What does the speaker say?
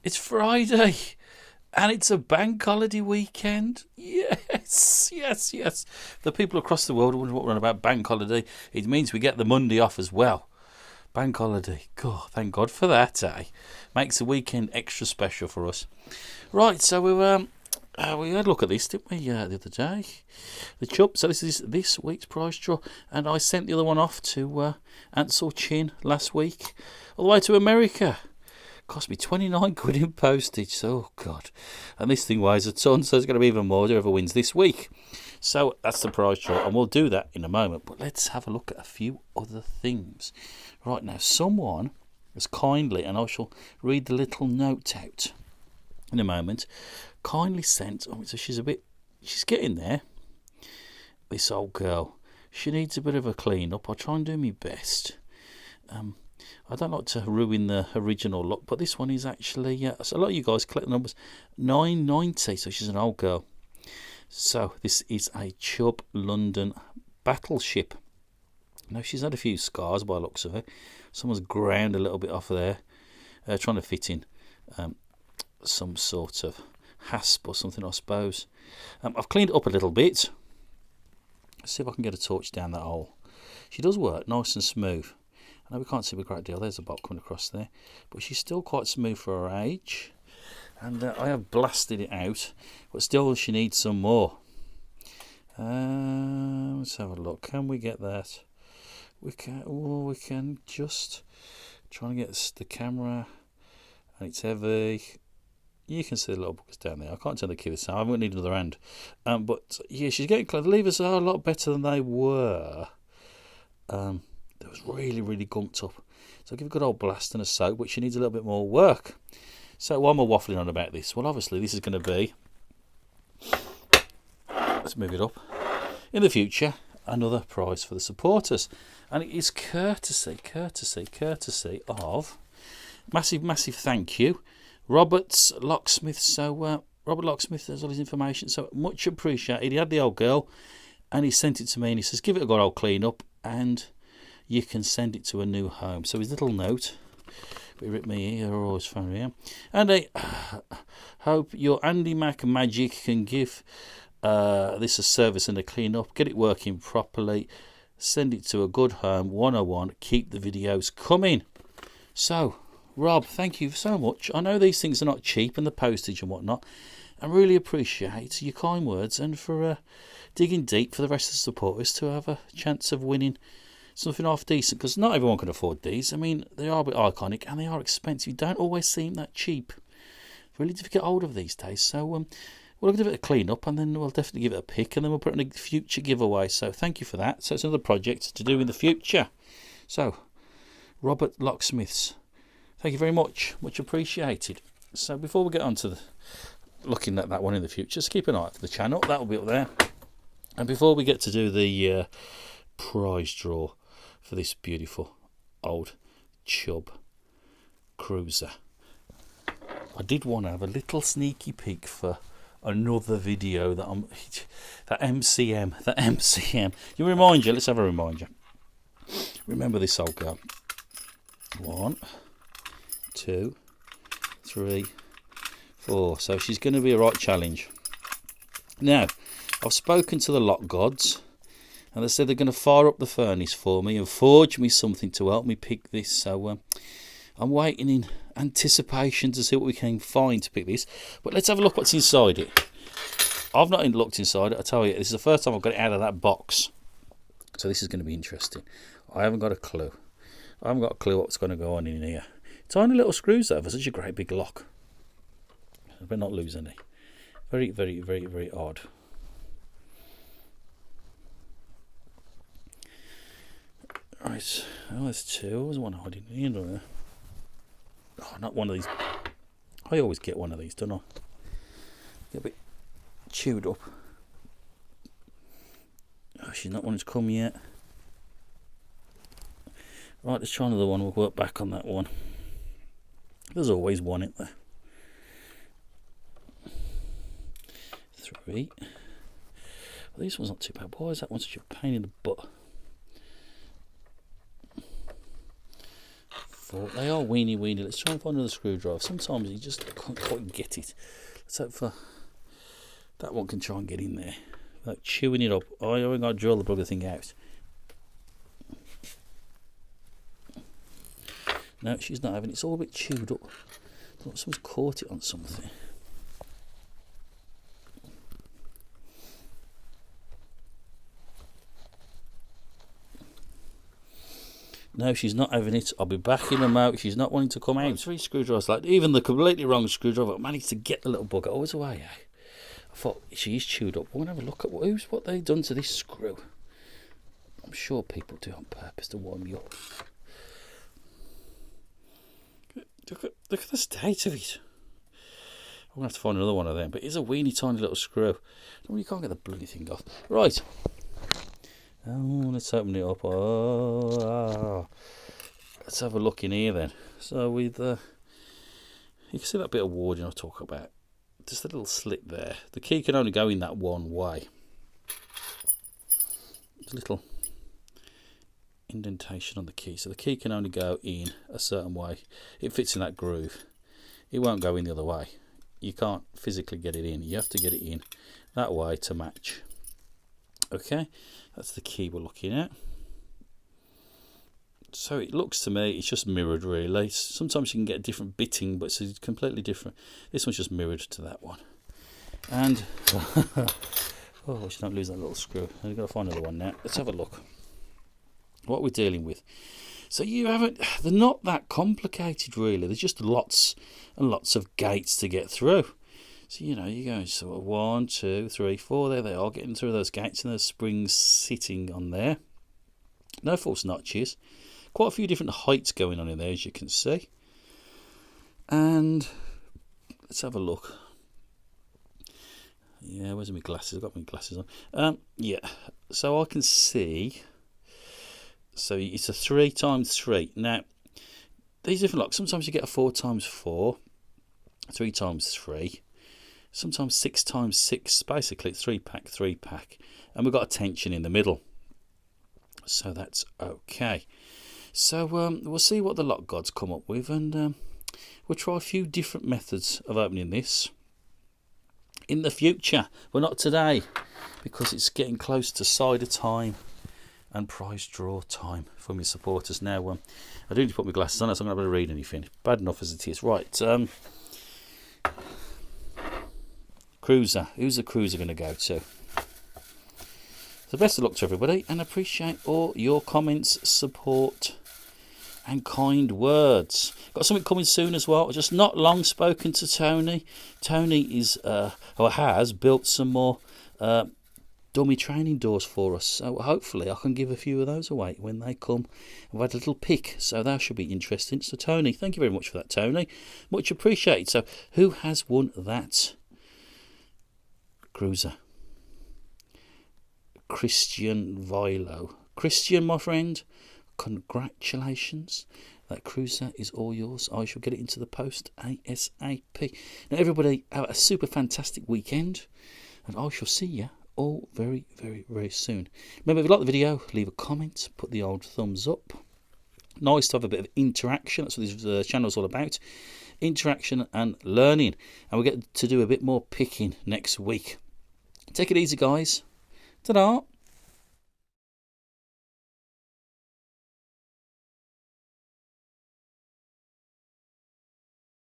It's Friday. And it's a bank holiday weekend. Yes, yes, yes. The people across the world are wondering what we're on about bank holiday. It means we get the Monday off as well. Bank holiday. God, thank God for that, eh? Makes the weekend extra special for us. Right, so we had a look at this, didn't we, the other day? The Chubb. So this is this week's prize draw. And I sent the other one off to Ansel Chin last week, all the way to America. Cost me 29 quid in postage. Oh, God. And this thing weighs a ton, so it's going to be even more whoever wins this week. So that's the prize draw, and we'll do that in a moment. But let's have a look at a few other things. Right now, someone has kindly, and I shall read the little note out in a moment, kindly sent, so she's getting there, this old girl. She needs a bit of a clean up. I'll try and do my best. I don't like to ruin the original look, but this one is actually, so a lot of you guys collect the numbers, 990, so she's an old girl. So this is a Chubb London battleship. Now she's had a few scars by the looks of it. Someone's ground a little bit off there, trying to fit in some sort of hasp or something, I suppose. I've cleaned it up a little bit. Let's see if I can get a torch down that hole. She does work nice and smooth. I know we can't see a great deal. There's a bolt coming across there. But she's still quite smooth for her age. And I have blasted it out. But still she needs some more. Let's have a look. Can we get that? We can just try and get the camera. And it's heavy. You can see the little buckets down there. I can't turn the key this time. I'm going to need another hand. But yeah, she's getting close. The levers are a lot better than they were. It was really, really gunked up. So I'll give a good old blast and a soak, but she needs a little bit more work. So why am I waffling on about this? Well, obviously this is going to be, let's move it up, in the future, another prize for the supporters. And it is courtesy of, massive thank you, Robert's Locksmiths. So Robert Locksmith has all his information, so much appreciated. He had the old girl and he sent it to me and he says, give it a good old clean up and you can send it to a new home. So his little note, we rip me here, always found here. And I hope your Andy Mac magic can give this a service and a clean up. Get it working properly. Send it to a good home. 101. Keep the videos coming. So, Rob, thank you so much. I know these things are not cheap and the postage and whatnot. I really appreciate your kind words and for digging deep for the rest of the supporters to have a chance of winning something half decent, because not everyone can afford these. I mean, they are a bit iconic and they are expensive. You don't always seem that cheap. Really difficult to get hold of these days. So we'll give it a clean up and then we'll definitely give it a pick and then we'll put it in a future giveaway. So thank you for that. So it's another project to do in the future. So Robert Locksmiths, thank you very much. Much appreciated. So before we get on to looking at that one in the future, just keep an eye out for the channel. That'll be up there. And before we get to do the prize draw for this beautiful old Chubb cruiser, I did want to have a little sneaky peek for another video that MCM. You remind you, let's have a reminder. Remember this old girl. 1, 2, 3, 4. So she's going to be a right challenge. Now, I've spoken to the lock gods and they said they're going to fire up the furnace for me and forge me something to help me pick this. So I'm waiting in anticipation to see what we can find to pick this. But let's have a look what's inside it. I've not looked inside it. I tell you, this is the first time I've got it out of that box. So this is going to be interesting. I haven't got a clue. I haven't got a clue what's going to go on in here. Tiny little screws though for such a great big lock. I better not lose any. Very, very, very, very odd. Right, oh, there's two. There's one hiding in there. Oh, not one of these. I always get one of these, don't I? Get a bit chewed up. Oh, she's not one to come yet. Right, let's try another one. We'll work back on that one. There's always one in there. 3. Well, this one's not too bad. Why is that one such a pain in the butt? thought. They are weeny. Let's try and find another screwdriver. Sometimes you just can't quite get it. Let's hope for that one can try and get in there without chewing it up. I haven't got to drill the bugger thing out. No, she's not having it. It's all a bit chewed up. Someone's caught it on something. No, she's not having it. I'll be back in a moment. She's not wanting to come out. 3 screwdrivers, like even the completely wrong screwdriver, I managed to get the little bugger. Oh, it's away. I thought she's chewed up. We're going to have a look at what they've done to this screw. I'm sure people do it on purpose to warm you up. Look at the state of it. I'm going to have to find another one of them. But it's a weeny tiny little screw. You can't get the bloody thing off. Right. Oh, let's open it up. Oh, let's have a look in here then. So with you can see that bit of warding I talk about. Just a little slit there. The key can only go in that one way. There's a little indentation on the key, so the key can only go in a certain way. It fits in that groove. It won't go in the other way. You can't physically get it in. You have to get it in that way to match. Okay, that's the key we're looking at. So it looks to me, it's just mirrored really. Sometimes you can get a different bitting, but it's completely different. This one's just mirrored to that one. And, oh, I should not lose that little screw. I've got to find another one now. Let's have a look. What we're dealing with. So they're not that complicated really. There's just lots and lots of gates to get through. So, you go sort of 1, 2, 3, 4. There they are, getting through those gates, and those springs sitting on there. No false notches. Quite a few different heights going on in there, as you can see. And let's have a look. Yeah, where's my glasses? I've got my glasses on. Yeah, so I can see. So it's a 3x3. Now, these different locks, sometimes you get a 4x4, 3x3. Sometimes 6x6, basically 3-pack, 3-pack. And we've got a tension in the middle. So that's okay. So we'll see what the lock gods come up with, and we'll try a few different methods of opening this in the future. Well, not today, because it's getting close to cider time and prize draw time for my supporters. Now, I do need to put my glasses on, so I'm not going to read anything. Bad enough as it is. Right. Cruiser. Who's the cruiser going to go to? So best of luck to everybody, and appreciate all your comments, support, and kind words. Got something coming soon as well. I've just not long spoken to Tony. Tony has built some more dummy training doors for us. So hopefully I can give a few of those away when they come. I've had a little pick, so that should be interesting. So Tony, thank you very much for that, Tony. Much appreciated. So who has won that cruiser? Christian Vilo. Christian, my friend, congratulations. That cruiser is all yours. I shall get it into the post ASAP. Now everybody have a super fantastic weekend, and I shall see you all very, very, very soon. Remember, if you like the video, leave a comment, put the old thumbs up. Nice to have a bit of interaction. That's what this channel's all about. Interaction and learning. And we'll get to do a bit more picking next week. Take it easy, guys. Ta-da!